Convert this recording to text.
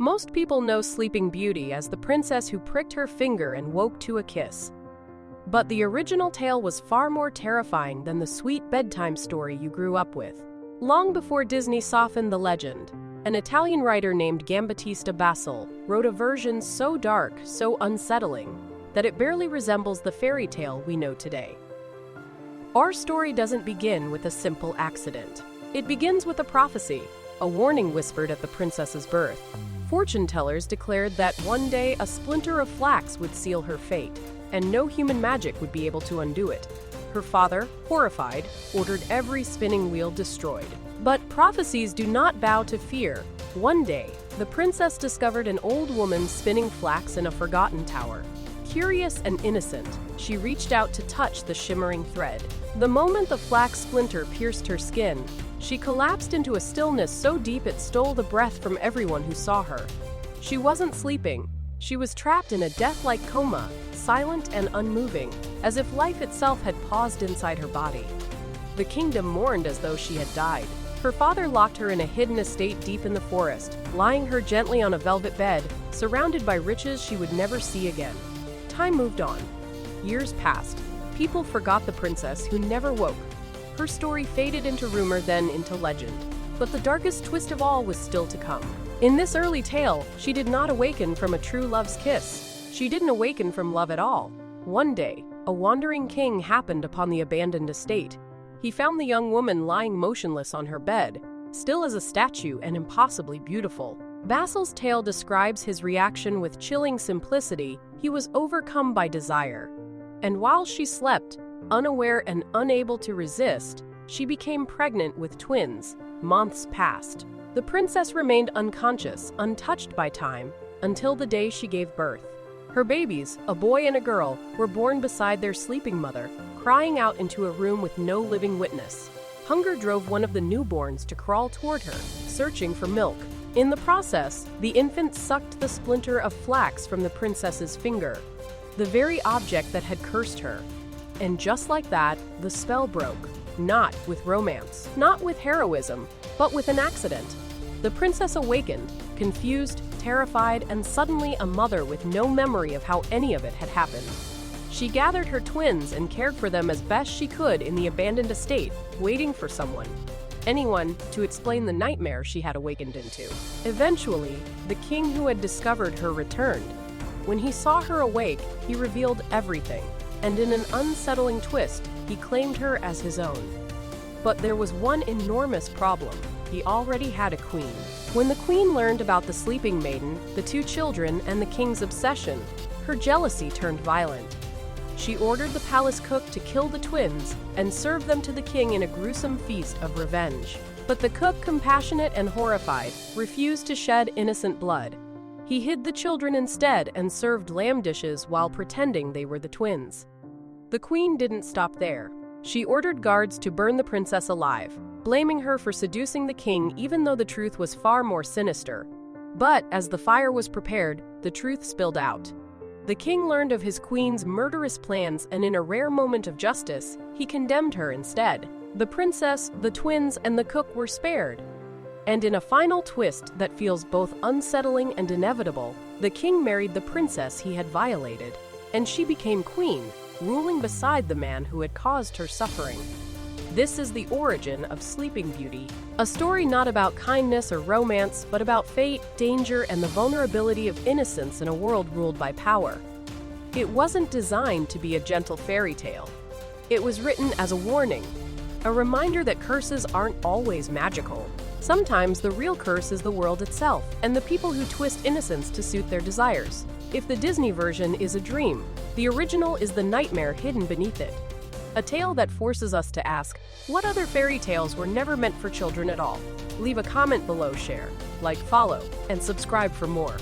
Most people know Sleeping Beauty as the princess who pricked her finger and woke to a kiss. But the original tale was far more terrifying than the sweet bedtime story you grew up with. Long before Disney softened the legend, an Italian writer named Giambattista Basile wrote a version so dark, so unsettling, that it barely resembles the fairy tale we know today. Our story doesn't begin with a simple accident. It begins with a prophecy, a warning whispered at the princess's birth. Fortune tellers declared that one day a splinter of flax would seal her fate, and no human magic would be able to undo it. Her father, horrified, ordered every spinning wheel destroyed. But prophecies do not bow to fear. One day, the princess discovered an old woman spinning flax in a forgotten tower. Curious and innocent, she reached out to touch the shimmering thread. The moment the flax splinter pierced her skin, she collapsed into a stillness so deep it stole the breath from everyone who saw her. She wasn't sleeping. She was trapped in a death-like coma, silent and unmoving, as if life itself had paused inside her body. The kingdom mourned as though she had died. Her father locked her in a hidden estate deep in the forest, lying her gently on a velvet bed, surrounded by riches she would never see again. Time moved on. Years passed. People forgot the princess who never woke. Her story faded into rumor, then into legend. But the darkest twist of all was still to come. In this early tale, she did not awaken from a true love's kiss. She didn't awaken from love at all. One day, a wandering king happened upon the abandoned estate. He found the young woman lying motionless on her bed, still as a statue and impossibly beautiful. Basile's tale describes his reaction with chilling simplicity. He was overcome by desire. And while she slept, unaware and unable to resist, she became pregnant with twins. Months passed. The princess remained unconscious, untouched by time, until the day she gave birth. Her babies, a boy and a girl, were born beside their sleeping mother, crying out into a room with no living witness. Hunger drove one of the newborns to crawl toward her, searching for milk. In the process, the infant sucked the splinter of flax from the princess's finger, the very object that had cursed her. And just like that, the spell broke. Not with romance, not with heroism, but with an accident. The princess awakened, confused, terrified, and suddenly a mother with no memory of how any of it had happened. She gathered her twins and cared for them as best she could in the abandoned estate, waiting for someone, anyone, to explain the nightmare she had awakened into. Eventually, the king who had discovered her returned. When he saw her awake, he revealed everything, and in an unsettling twist, he claimed her as his own. But there was one enormous problem. He already had a queen. When the queen learned about the sleeping maiden, the two children, and the king's obsession, her jealousy turned violent. She ordered the palace cook to kill the twins and serve them to the king in a gruesome feast of revenge. But the cook, compassionate and horrified, refused to shed innocent blood. He hid the children instead and served lamb dishes while pretending they were the twins. The queen didn't stop there. She ordered guards to burn the princess alive, blaming her for seducing the king even though the truth was far more sinister. But as the fire was prepared, the truth spilled out. The king learned of his queen's murderous plans, and in a rare moment of justice, he condemned her instead. The princess, the twins, and the cook were spared. And in a final twist that feels both unsettling and inevitable, the king married the princess he had violated, and she became queen, ruling beside the man who had caused her suffering. This is the origin of Sleeping Beauty, a story not about kindness or romance, but about fate, danger, and the vulnerability of innocence in a world ruled by power. It wasn't designed to be a gentle fairy tale. It was written as a warning, a reminder that curses aren't always magical. Sometimes the real curse is the world itself, and the people who twist innocence to suit their desires. If the Disney version is a dream, the original is the nightmare hidden beneath it. A tale that forces us to ask, what other fairy tales were never meant for children at all? Leave a comment below, share, like, follow, and subscribe for more.